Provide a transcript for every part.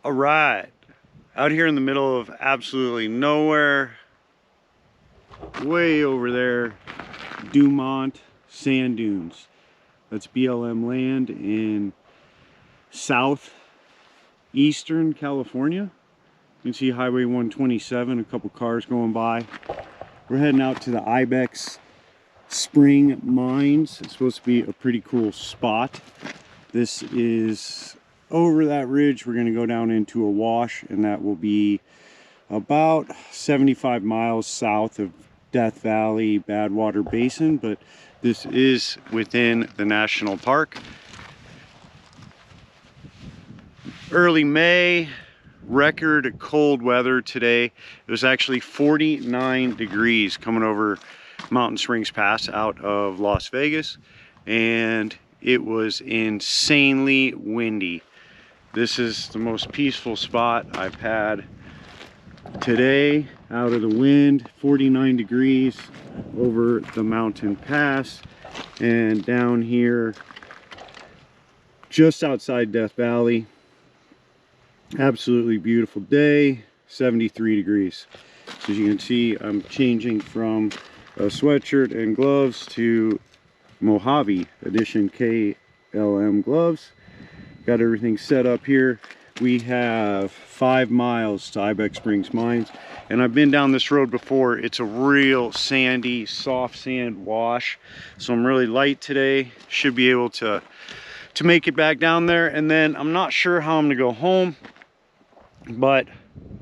All right, out here in the middle of absolutely nowhere, way over there, Dumont sand dunes. That's BLM land in southeastern California. You can see Highway 127, a couple cars going by. We're heading out to the Ibex Spring Mines. It's supposed to be a pretty cool spot. This is over that ridge. We're going to go down into a wash, and that will be about 75 miles south of Death Valley Badwater Basin, but this is within the national park. Early May, record cold weather today. It was actually 49 degrees coming over Mountain Springs Pass out of Las Vegas, and it was insanely windy. This is the most peaceful spot I've had today out of the wind. 49 degrees over the mountain pass, and down here just outside Death Valley, absolutely beautiful day, 73 degrees. As you can see, I'm changing from a sweatshirt and gloves to Mojave Edition KLM gloves. Got everything set up here. We have 5 miles to Ibex Springs Mines, and I've been down this road before. It's a real sandy, soft sand wash, so I'm really light today. Should be able to make it back down there, and then I'm not sure how I'm gonna go home, but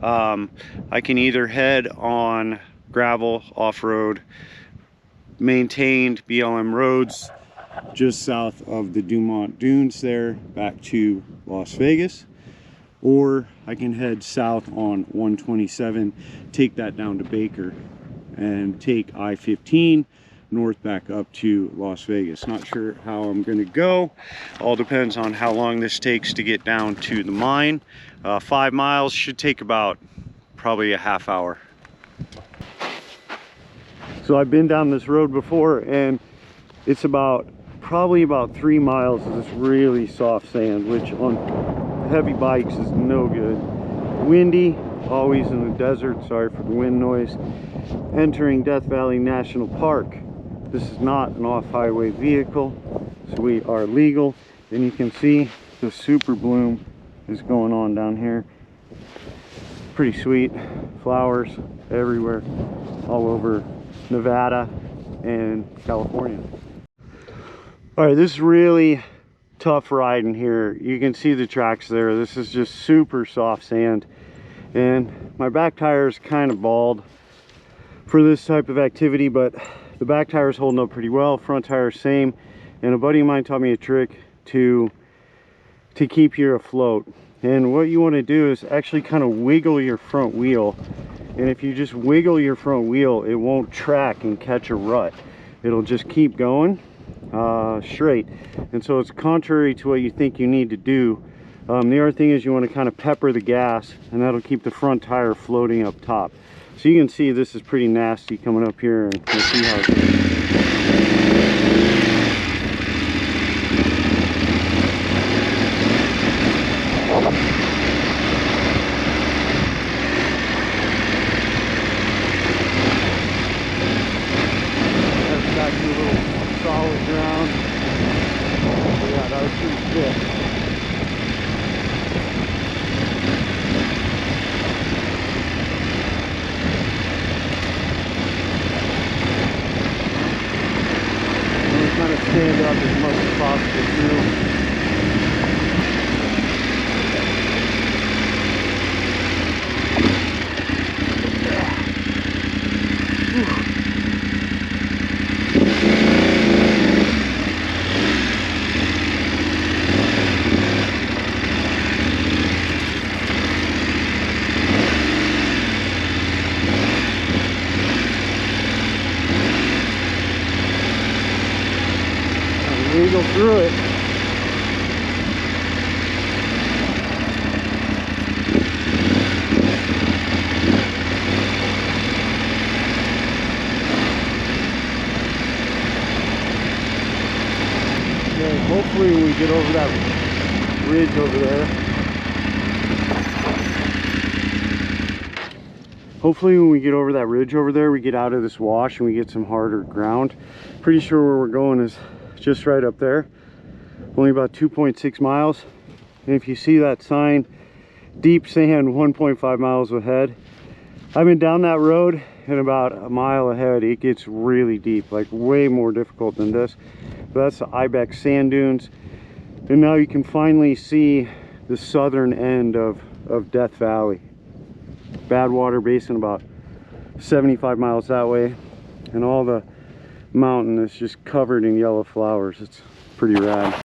I can either head on gravel off-road maintained BLM roads just south of the Dumont dunes there back to Las Vegas, or I can head south on 127, take that down to Baker, and take I-15 north back up to Las Vegas. Not sure how I'm going to go. All depends on how long this takes to get down to the mine. 5 miles should take about probably a half hour. So I've been down this road before, and it's probably about 3 miles of this really soft sand, which on heavy bikes is no good. Windy, always in the desert, sorry for the wind noise. Entering Death Valley National Park. This is not an off-highway vehicle, so we are legal. And you can see the super bloom is going on down here. Pretty sweet. Flowers everywhere, all over Nevada and California. All right, this is really tough riding here. You can see the tracks there. This is just super soft sand, and my back tire is kind of bald for this type of activity, but the back tire is holding up pretty well. Front tire same, and a buddy of mine taught me a trick to keep you afloat. And what you want to do is actually kind of wiggle your front wheel, and if you just wiggle your front wheel, it won't track and catch a rut. It'll just keep going straight. And so it's contrary to what you think you need to do. The other thing is you want to kind of pepper the gas, and that'll keep the front tire floating up top. So you can see this is pretty nasty coming up here, and we'll see how it goes. Stand up as much as possible too. Go through it. Okay, hopefully we get over that ridge over there. Hopefully when we get over that ridge over there, we get out of this wash and we get some harder ground. Pretty sure where we're going is just right up there. Only about 2.6 miles. And if you see that sign, deep sand 1.5 miles ahead. I've been down that road, and about a mile ahead it gets really deep, like way more difficult than this. But that's the Ibex sand dunes. And now you can finally see the southern end of Death Valley. Badwater Basin about 75 miles that way, and all the mountain is just covered in yellow flowers. It's pretty rad.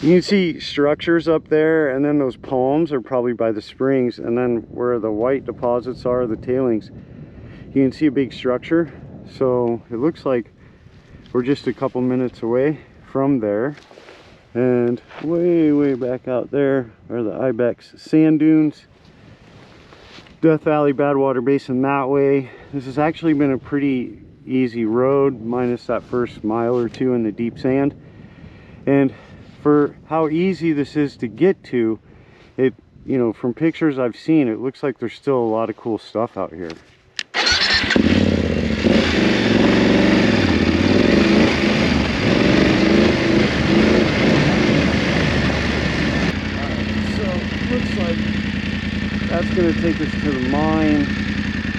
You can see structures up there, and then those palms are probably by the springs, and then where the white deposits are, the tailings, you can see a big structure. So it looks like we're just a couple minutes away from there. And way back out there are the Ibex sand dunes. Death Valley, Badwater Basin that way. This has actually been a pretty easy road, minus that first mile or two in the deep sand. And for how easy this is to get to, it, you know, from pictures I've seen, it looks like there's still a lot of cool stuff out here. That's going to take us to the mine.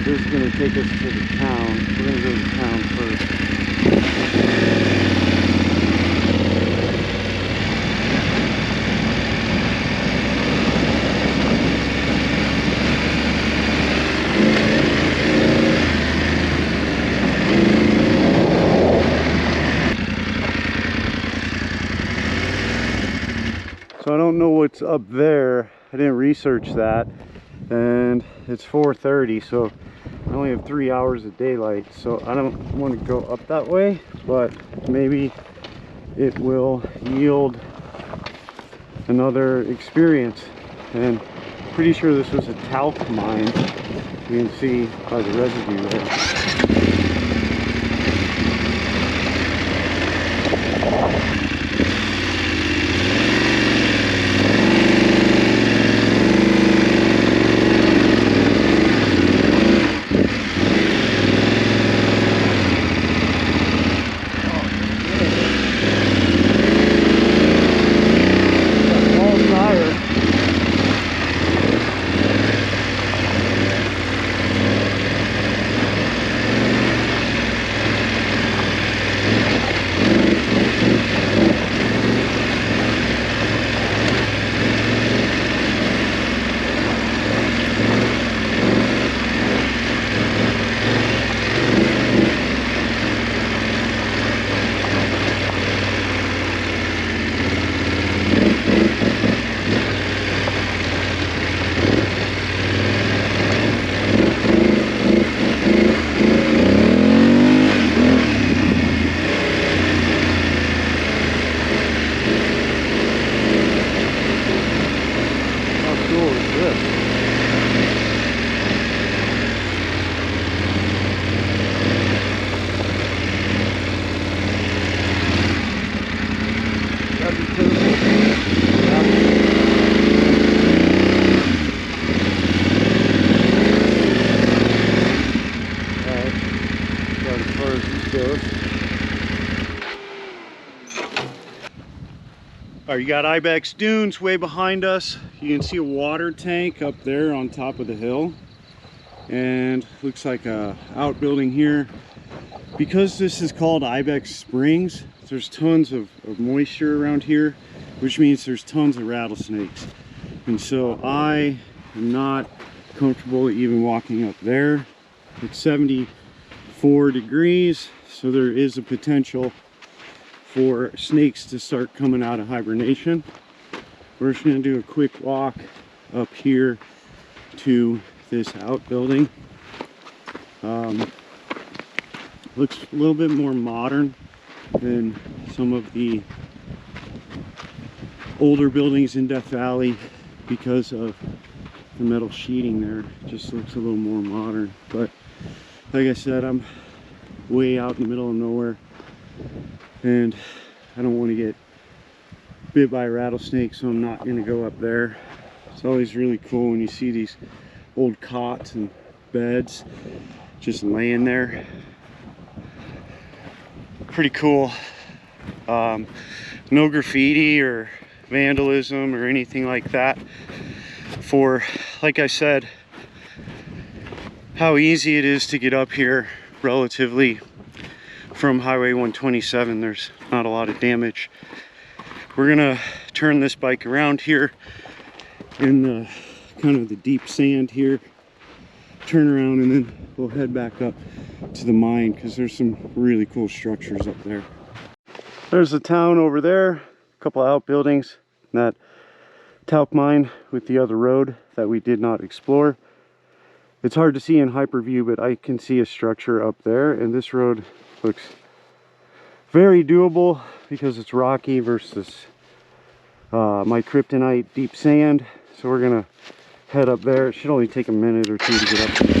This is going to take us to the town. We're going to go to town first. So I don't know what's up there. I didn't research that. And it's 4:30, so I only have 3 hours of daylight, so I don't want to go up that way, but maybe it will yield another experience. And pretty sure this was a talc mine. You can see by the residue there. Alright, you got Ibex Dunes way behind us. You can see a water tank up there on top of the hill. And looks like a outbuilding here. Because this is called Ibex Springs, there's tons of moisture around here, which means there's tons of rattlesnakes. And so I am not comfortable even walking up there. It's 74 degrees, so there is a potential for snakes to start coming out of hibernation. We're just going to do a quick walk up here to this outbuilding. Looks a little bit more modern than some of the older buildings in Death Valley because of the metal sheeting there. It just looks a little more modern. But like I said, I'm way out in the middle of nowhere, and I don't want to get bit by a rattlesnake, so I'm not going to go up there. It's always really cool when you see these old cots and beds just laying there. Pretty cool. No graffiti or vandalism or anything like that. For, like I said, how easy it is to get up here relatively from Highway 127. There's not a lot of damage. We're gonna turn this bike around here in the kind of the deep sand here, turn around, and then we'll head back up to the mine because there's some really cool structures up there. There's the town over there, a couple of outbuildings, and that talc mine with the other road that we did not explore. It's hard to see in hyperview, but I can see a structure up there, and this road looks very doable because it's rocky versus my kryptonite deep sand. So we're gonna head up there. It should only take a minute or two to get up there.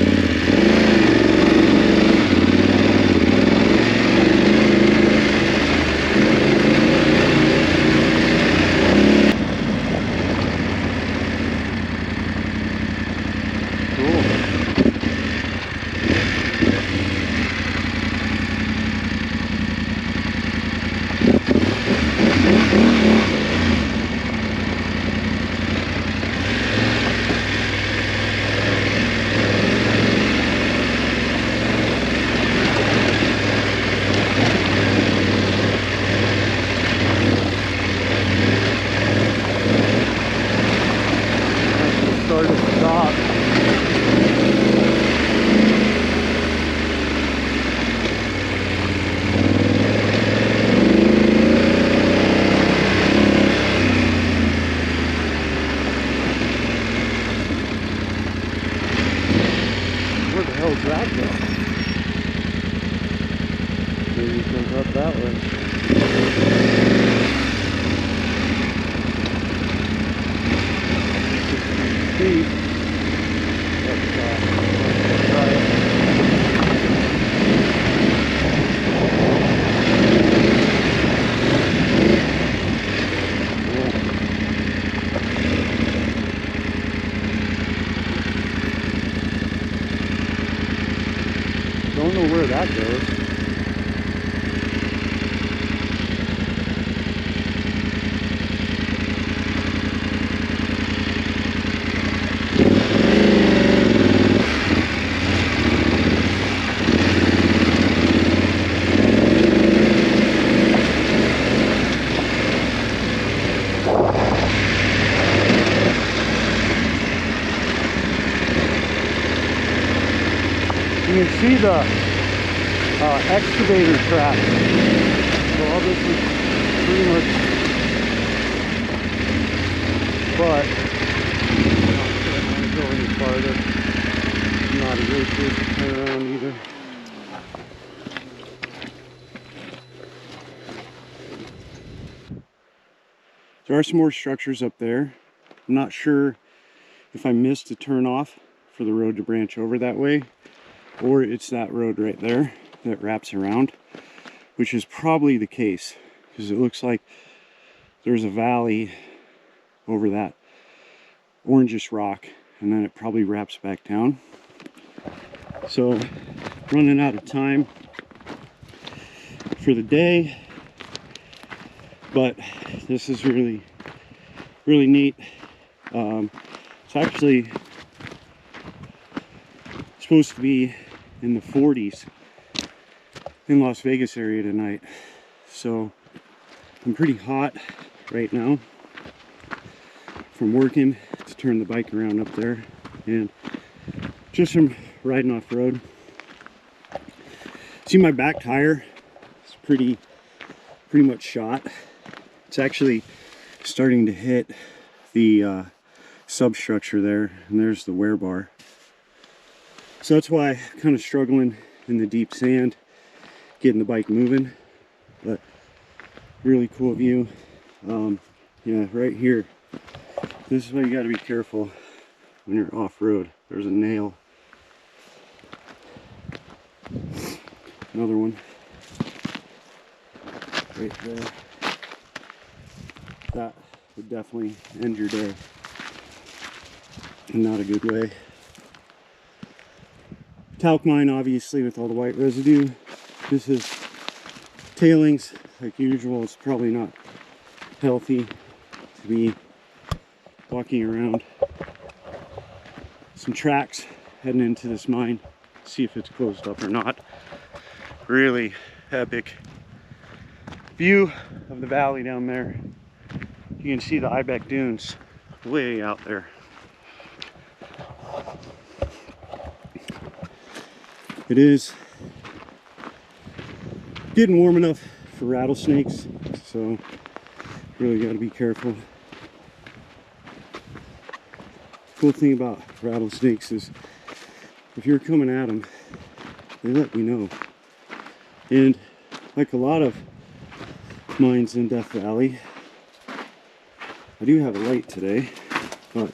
Maybe it goes up that way. Steep. Let's try it. Don't know where that goes. You can see the excavator track. So all this is pretty much, but I'm not going to go any farther. Not a great place to turn around either. There are some more structures up there. I'm not sure if I missed a turn off for the road to branch over that way, or it's that road right there that wraps around, which is probably the case because it looks like there's a valley over that orangish rock and then it probably wraps back down. So running out of time for the day, but this is really neat. It's actually supposed to be in the 40s in Las Vegas area tonight, so I'm pretty hot right now from working to turn the bike around up there and just from riding off road. See, my back tire is pretty much shot. It's actually starting to hit the substructure there, and there's the wear bar. So that's why I'm kind of struggling in the deep sand, getting the bike moving, but really cool view. Yeah, right here. This is why you got to be careful when you're off-road. There's a nail. Another one. Right there. That would definitely end your day. And not a good way. talc mine, obviously, with all the white residue. This is tailings, like usual. It's probably not healthy to be walking around. Some tracks heading into this mine, see if it's closed up or not. Really epic view of the valley down there. You can see the Ibex dunes way out there. It is getting warm enough for rattlesnakes, so really got to be careful. Cool thing about rattlesnakes is if you're coming at them, they let you know. And like a lot of mines in Death Valley, I do have a light today, but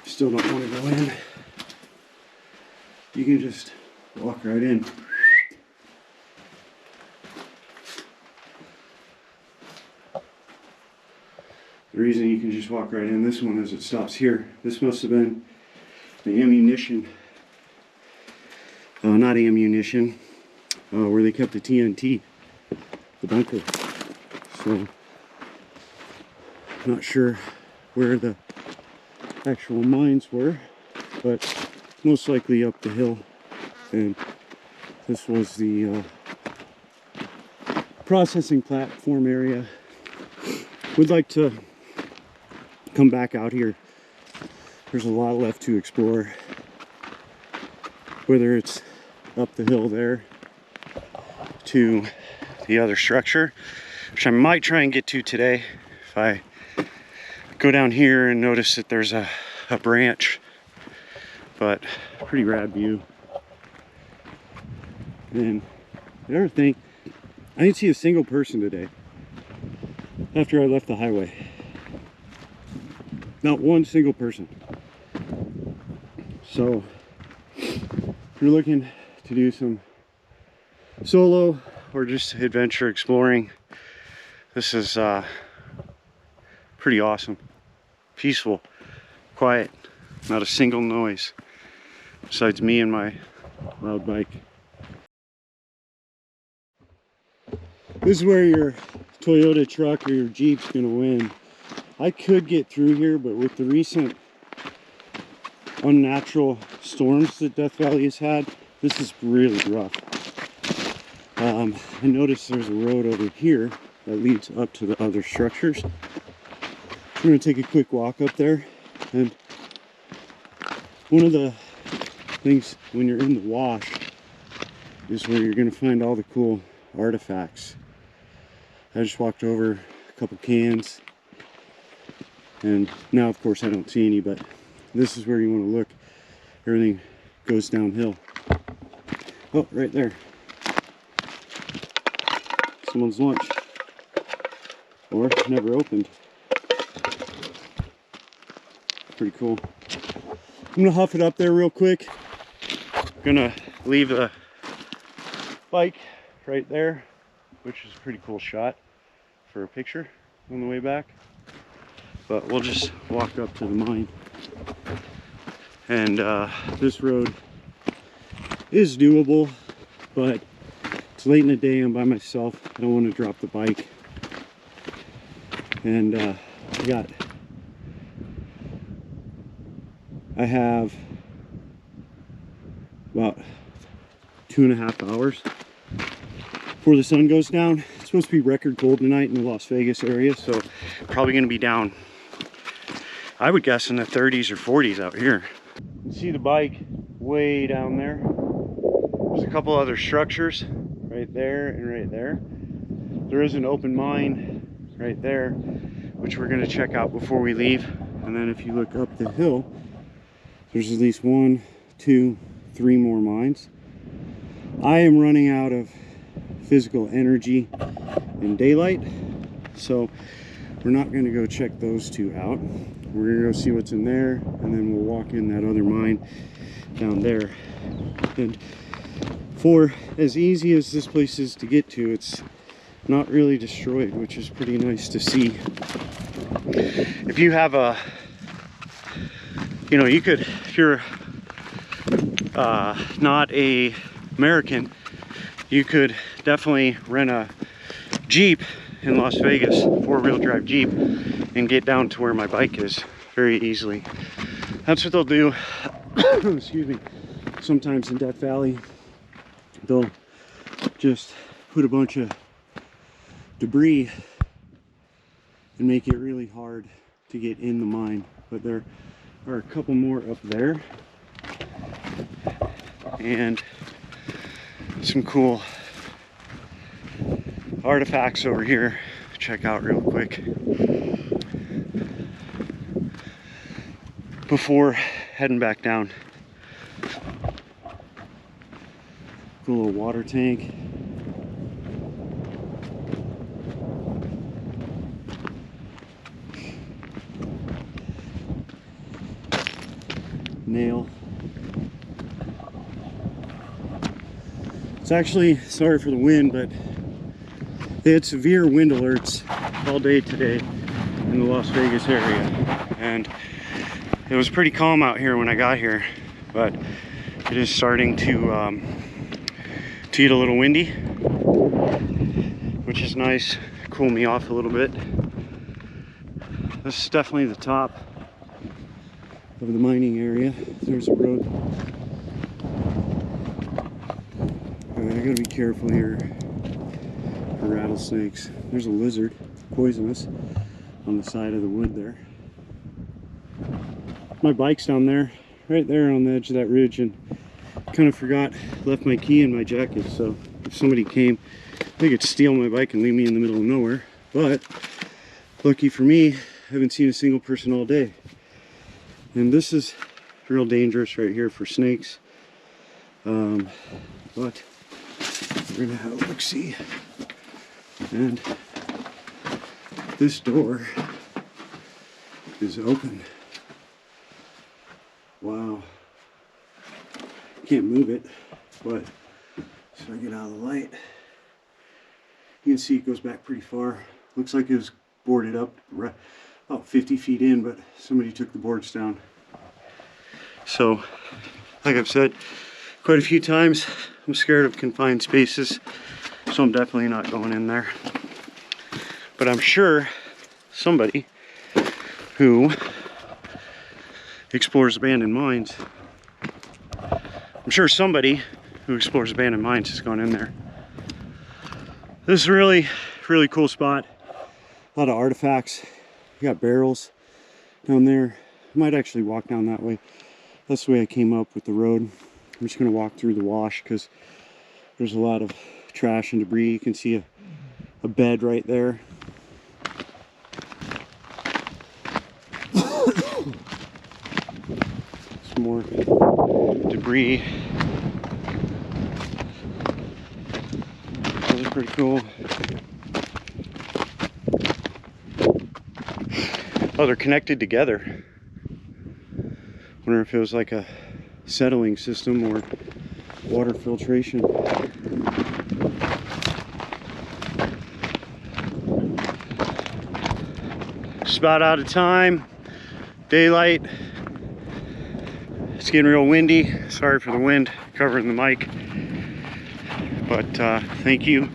still don't want to go in. You can just walk right in. The reason you can just walk right in this one is it stops here. This must have been the ammunition, not ammunition, where they kept the TNT, the bunker. So, not sure where the actual mines were, but most likely up the hill. And this was the processing platform area. Would like to come back out here. There's a lot left to explore, whether it's up the hill there to the other structure, which I might try and get to today if I go down here and notice that there's a branch. But pretty rad view. And the other thing, I didn't see a single person today after I left the highway. Not one single person. So if you're looking to do some solo or just adventure exploring, this is pretty awesome. Peaceful, quiet, not a single noise besides me and my loud bike. This is where your Toyota truck or your Jeep's gonna win. I could get through here, but with the recent unnatural storms that Death Valley has had, this is really rough. I noticed there's a road over here that leads up to the other structures. I'm gonna take a quick walk up there, and one of the things when you're in the wash is where you're gonna find all the cool artifacts. I just walked over a couple cans, and now of course I don't see any, but this is where you want to look. Everything goes downhill. Oh, right there. Someone's lunch. Or never opened. Pretty cool. I'm gonna huff it up there real quick. I'm gonna leave the bike right there, which is a pretty cool shot for a picture on the way back. But we'll just walk up to the mine. And this road is doable, but it's late in the day, I'm by myself. I don't want to drop the bike. And I have about 2.5 hours before the sun goes down. It's supposed to be record cold tonight in the Las Vegas area, so probably going to be down, I would guess, in the 30s or 40s out here. You can see the bike way down there. There's a couple other structures right there and right there. There is an open mine right there, which we're going to check out before we leave. And then if you look up the hill, there's at least 1, 2, 3 more mines. I am running out of physical energy in daylight, so we're not going to go check those two out. We're going to go see what's in there, and then we'll walk in that other mine down there. And for as easy as this place is to get to, it's not really destroyed, which is pretty nice to see. If you have a, you know, you could, if you're not a American, you could definitely rent a Jeep in Las Vegas, four-wheel drive Jeep, and get down to where my bike is very easily. That's what they'll do. Excuse me. Sometimes in Death Valley, they'll just put a bunch of debris and make it really hard to get in the mine. But there are a couple more up there, and some cool artifacts over here. Check out real quick before heading back down. Cool little water tank. Nail. It's actually, sorry for the wind, but they had severe wind alerts all day today in the Las Vegas area, and it was pretty calm out here when I got here, but it is starting to get a little windy, which is nice. Cool me off a little bit. This is definitely the top of the mining area. There's a road. I gotta be careful here for rattlesnakes. There's a lizard, poisonous, on the side of the wood there. My bike's down there, right there on the edge of that ridge, and kind of forgot, left my key in my jacket, so if somebody came, they could steal my bike and leave me in the middle of nowhere. But lucky for me, I haven't seen a single person all day. And this is real dangerous right here for snakes. But we're gonna have a look-see. And this door is open. Wow. Can't move it, but so I get out of the light. You can see it goes back pretty far. Looks like it was boarded up about 50 feet in, but somebody took the boards down. So, like I've said quite a few times, I'm scared of confined spaces, so I'm definitely not going in there. But I'm sure somebody who explores abandoned mines, has gone in there. This is a really, really cool spot. A lot of artifacts. You got barrels down there. I might actually walk down that way. That's the way I came up with the road. I'm just gonna walk through the wash because there's a lot of trash and debris. You can see a bed right there. Some more debris. Those are pretty cool. Oh, they're connected together. Wonder if it was like a settling system or water filtration. Just about out of time. Daylight. It's getting real windy. Sorry for the wind covering the mic. But thank you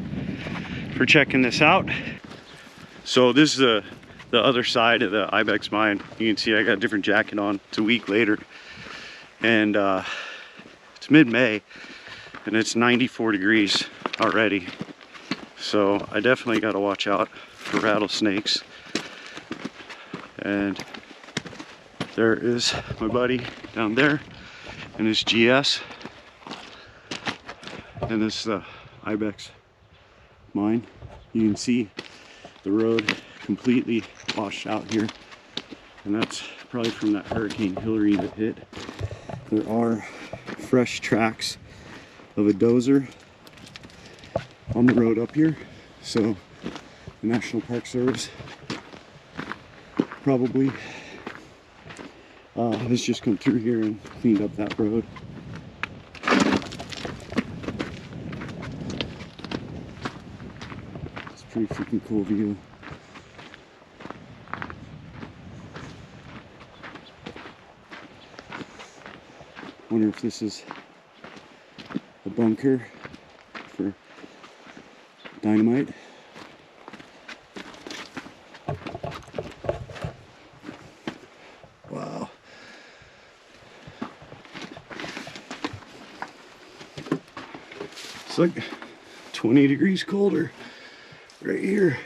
for checking this out. So this is the other side of the Ibex mine. You can see I got a different jacket on. It's a week later, and it's mid-May, and it's 94 degrees already. So I definitely got to watch out for rattlesnakes. And there is my buddy down there in his GS, and this is the Ibex mine. You can see the road completely washed out here, and that's probably from that Hurricane Hillary that hit. There are fresh tracks of a dozer on the road up here, so the National Park Service probably has just come through here and cleaned up that road. It's a pretty freaking cool view. Wonder if this is bunker for dynamite. Wow. It's like 20 degrees colder right here.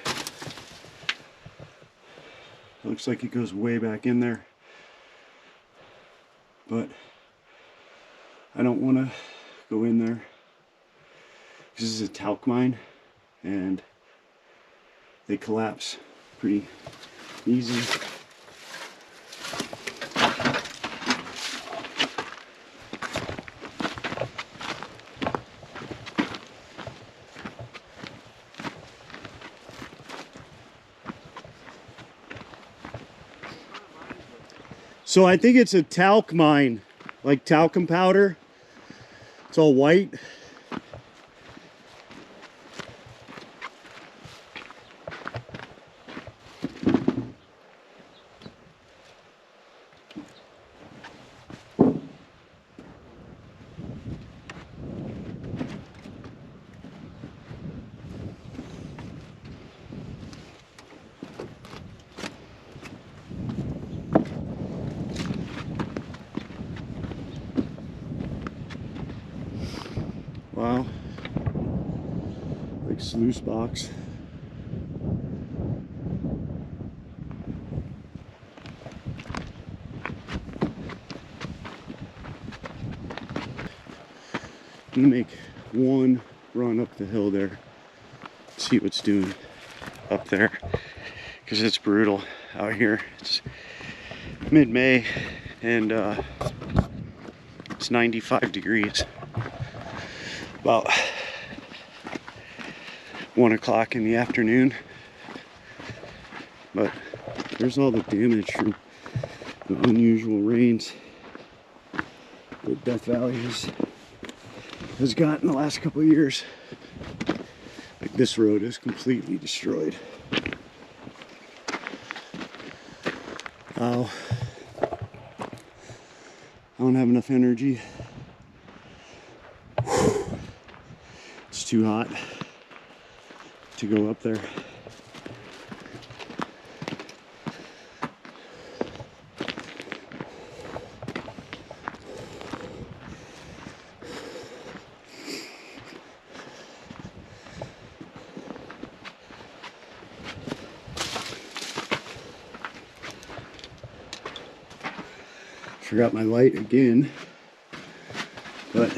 Looks like it goes way back in there, but I don't want to go in there. This is a talc mine and they collapse pretty easy. So I think it's a talc mine, like talcum powder. It's all white. Wow, like sluice box. I'm gonna make one run up the hill there, see what's doing up there, because it's brutal out here. It's mid-May and it's 95 degrees. About 1 o'clock in the afternoon, but there's all the damage from the unusual rains that Death Valley has gotten the last couple of years. Like this road is completely destroyed. Oh, I don't have enough energy. It's too hot to go up there. Forgot my light again, but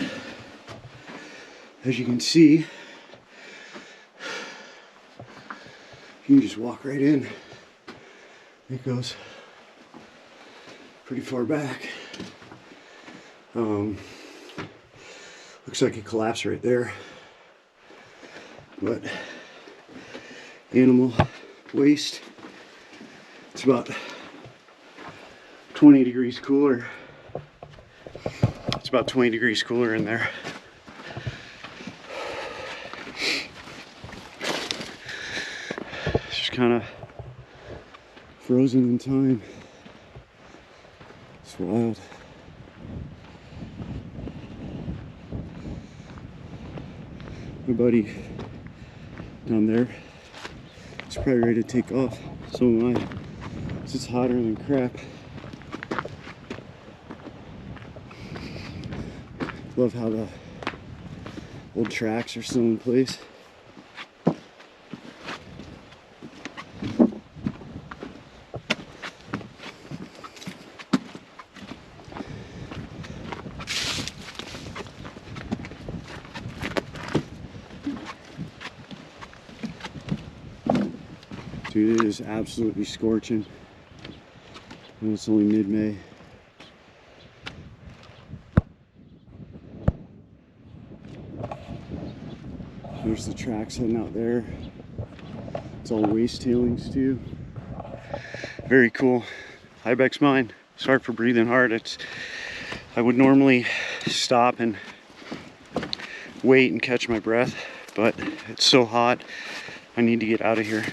as you can see, you can just walk right in. It goes pretty far back. Looks like it collapsed right there, but animal waste. It's about 20 degrees cooler. It's about 20 degrees cooler in there. It's just kind of frozen in time. It's wild. My buddy down there is probably ready to take off. So am I. It's just hotter than crap. Love how the old tracks are still in place. Dude, it is absolutely scorching. And it's only mid-May. There's the tracks heading out there. It's all waste tailings too. Very cool. Ibex mine. Sorry for breathing hard. I would normally stop and wait and catch my breath, but it's so hot. I need to get out of here.